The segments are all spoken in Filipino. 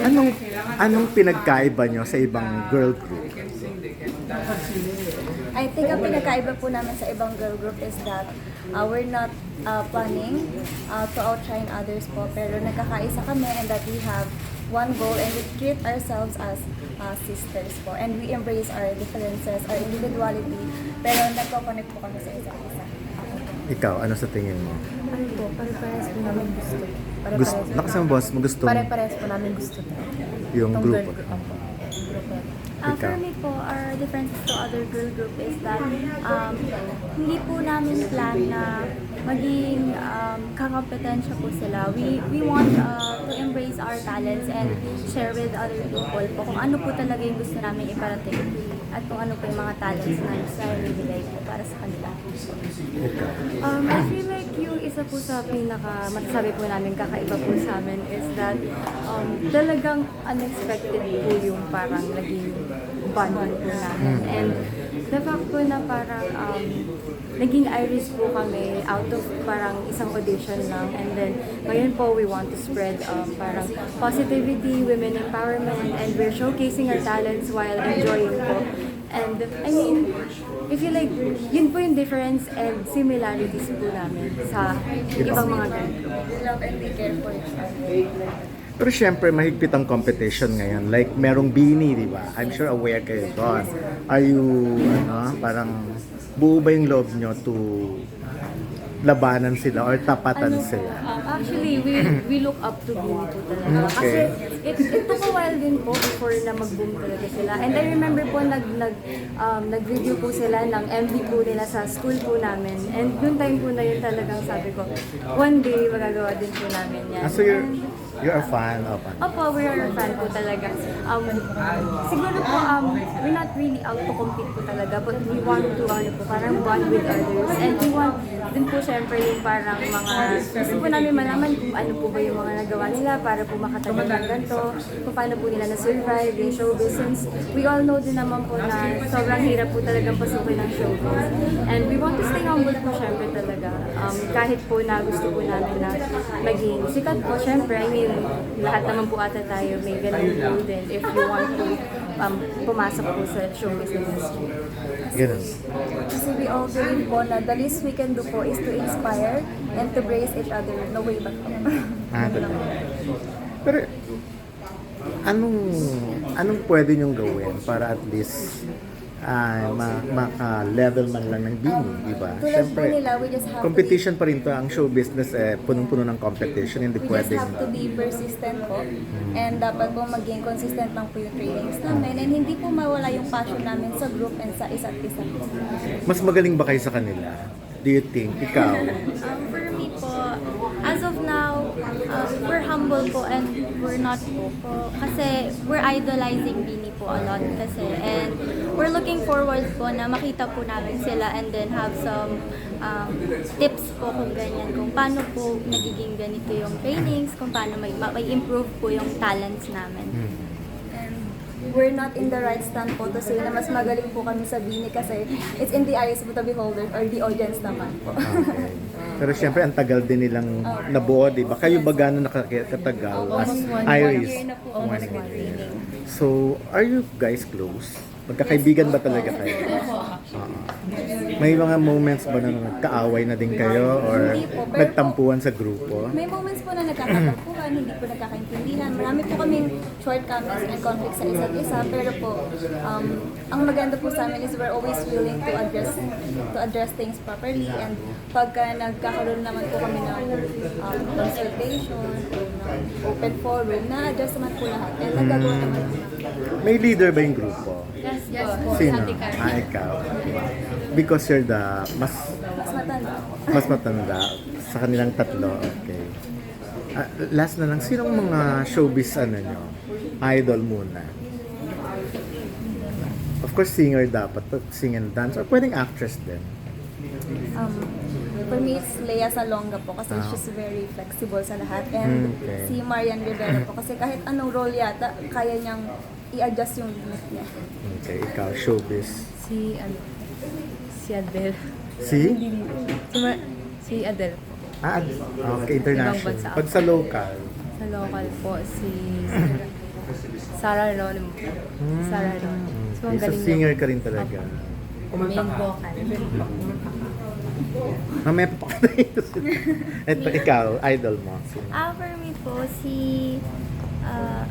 Anong anong pinagkaiba nyo sa ibang girl group? I think ang pinakaiba po namin sa ibang girl group is that we're not planning to outshine others po, pero nagkakaisa kami and that we have one goal and we treat ourselves as sisters po, and we embrace our differences, our individuality, pero nagko-connect po kami sa isa't isa. Ikaw, ano sa tingin mo? Ano po, pare-parehas po namin gusto. Gusto, lakas ng boss mo, gusto Pare-parehas po namin gusto. yung Itong grupo. girl group po. Ikaw. For me po, our differences to other girl group is that hindi po namin plan na maging kakampetensya po sila. We want to embrace our talents and share with other people po kung ano po talaga yung gusto namin iparating at kung ano po yung mga talents na gusto namin ibigay po para sa kanila. I feel like yung isa po sa pinaka-masasabi po namin kakaiba po sa amin is that talagang unexpected po yung parang naging bonding po namin. And the fact po na parang naging Iris po kami out of parang isang audition lang, and then ngayon po we want to spread parang positivity, women empowerment, and we're showcasing our talents while enjoying po. And I mean, I feel like yun po yung difference and similarities po namin sa ibang mga girl. We love and we care for each other. Pero syempre, mahigpit ang competition ngayon. Like, merong Bini, di ba? I'm sure aware kayo doon. Are you, parang buo ba yung loob nyo to labanan sila or tapatan sila? Actually, we look up to Bini po talaga. Kasi Okay. it took a while din po before na mag-boom talaga sila. And I remember po nag-review po sila ng MV po nila sa school po namin. And noong time po na yun talagang sabi ko, one day magagawa din po namin yan. So you're a fan of ano? Opo, we are a fan po talaga. Siguro po, we're not really out to compete po talaga, but we want to, parang bond with others. And we want din po syempre yung parang mga, gusto po namin malaman kung ano po ba yung mga nagawa nila para po makatagal ng ganito, kung paano po nila na-survive yung showbiz. Since we all know din naman po na sobrang hirap po talagang pasukin ng showbiz. And we want to stay humble po syempre talaga. Kahit po na gusto po namin na maging sikat po, syempre, I mean, lahat naman po ata tayo may ganun po din if you want to pumasok po sa showbiz industry. Ganun. Kasi we all believe po na the least we can do po is to inspire and to brace each other no way back po. Talaga. Pero, anong pwede nyong gawin para at least maka-level man lang ng Bini, di ba? Tulad po nila, we just have competition pa rin to. Ang show business, punong-puno ng competition. Hindi we just pwedeng... have to be persistent po. And dapat po maging consistent lang po yung trainings namin. And hindi po mawala yung passion namin sa group and sa isa't isa po. Mas magaling ba kayo sa kanila? Do you think? Ikaw? For me po, as of now, we're humble po and we're not po. Kasi we're idolizing Bini po a lot kasi. And we're looking forward po na makita po namin sila and then have some tips po kung ganyan. Kung paano po nagiging ganito yung trainings, kung paano may improve po yung talents namin. And we're not in the right stand po to say na mas magaling po kami sa Bini kasi it's in the eyes of the beholder or the audience naman po. Okay. Pero syempre, ang tagal din nilang nabuo, di ba? Kayo ba gano'n nakakatagal as Iris? Year na po ako nag-training. So, are you guys close? Magkakaibigan ba talaga kayo? May mga moments ba na nagkaaway na din kayo or Hindi po, pero nagtampuan sa grupo? May moments po na nagkakatampuhan, hindi po nagkakaintindihan. Marami po kaming shortcomings and conflicts sa isa't isa. Pero po, ang maganda po sa amin is we're always willing to address things properly. And pagka nagkakaroon naman po kami ng consultation or ng open forum, na-address naman po lahat. And nagagawa naman po namin. May leader ba yung grupo? Yes po. Sino? Ikaw. Because you're the Mas matanda po. mas matanda sa kanilang tatlo. Okay. Last na lang, sinong mga showbiz nyo? Idol muna. Of course, singer dapat. Sing and dance. Or pwedeng actress din. For me, it's Lea Salonga po kasi she's very flexible sa lahat. And Okay. si Marian Rivera po kasi kahit anong role yata, kaya niyang i-adjust yung limit niya. Okay, ikaw, showbiz. Si Adele. Si? Si Adele po. Okay, international. Ibang bansa. Pag sa local, Sa local po, si Sarah Geronimo. Sarah Geronimo. So, ang So, galing singer niya. ka rin talaga. Main vocal. Mamaya pa pa Ito, ikaw, idol mo. Sino? For me po,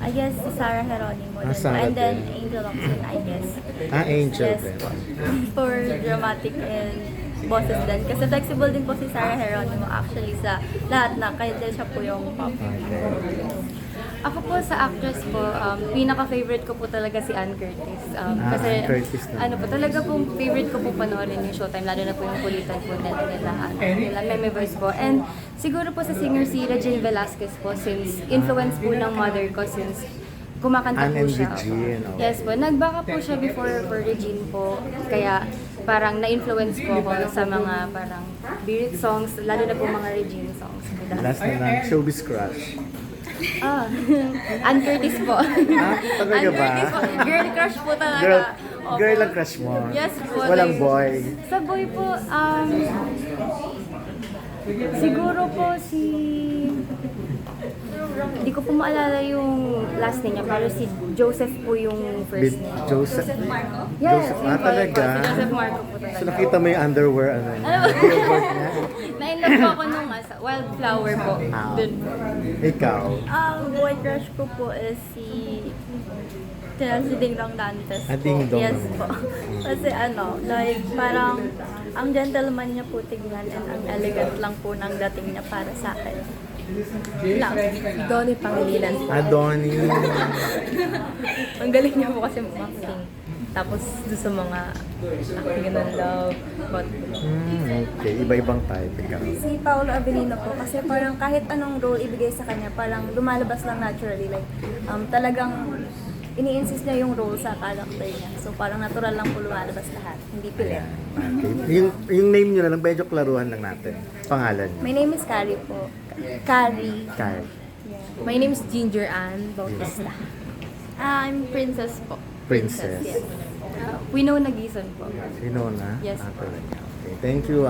I guess si Sarah Geronimo. din po. Sarah And then din. Angel Locsin, I guess. Angel Yes din. po. For dramatic and boses din. Kasi flexible din po si Sarah Geronimo actually sa lahat na. Kaya din siya po yung pop. Okay. Ako po sa actress po, pinaka-favorite ko po talaga si Ann Curtis. Kasi Ann Curtis naman. ano po, talaga pong favorite ko po panoorin yung Showtime, lalo na po yung kulitan po nila Meme Voice po. And siguro po sa singer si Regine Velasquez po, since influence po ng mother ko since kumakanta Ann po and siya. Regine, okay. Yes po, nagbaka po siya before for Regine po, kaya parang na-influence po ako sa mga parang lyric songs, lalo na po mga Regine songs. Last na lang, Showbiz Crush. Ann Curtis po. Talaga Ann ba? Curtis po. Girl crush po talaga. Girl, Opo. girl ang crush mo? Yes po. Walang like, boy? Sa boy po, siguro po si... Hindi ko po maalala yung last name niya, pero si Joseph po yung first name. Joseph. Yes, Joseph. yun po, Talaga? yun po. Si Joseph Marco po talaga. So nakita mo yung underwear, ano niya? Ano ba? Billboard niya? Na-inlove po ako nung sa Wildflower po. Dun po. Ikaw? Ang boy crush ko po is si Ding Dong Dantes po. Ding Dong. Yes po. Kasi like parang ang gentleman niya po tignan and ang elegant lang po ng dating niya para sa akin. Lang. Donnie Pangilinan po. Donnie. Ang galing niya po kasi acting. Tapos doon sa mga acting ng love. But, Okay, iba-ibang type. Ikaw. Si Paolo Avellino po kasi parang kahit anong role ibigay sa kanya, parang lumalabas lang naturally. Like, talagang ini-insist niya yung role sa character niya. So parang natural lang po lumalabas lahat. Hindi pilit. Okay. Yung name nyo na lang, medyo klaruhan lang natin. Pangalan nyo. My name is Carrie po. Carrie. Kyle. my name is Ginger Ann Bautista. I'm Princess po. Princess. Yes. Winona Gison po. Sino na? Yes. Talaga. Okay, thank you.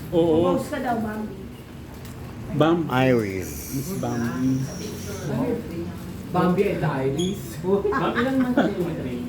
Oo. Post ka daw, Bambi. Bam. Irene. Miss Bambi. Bambi and the Iris. Ma'am, ilang months na yung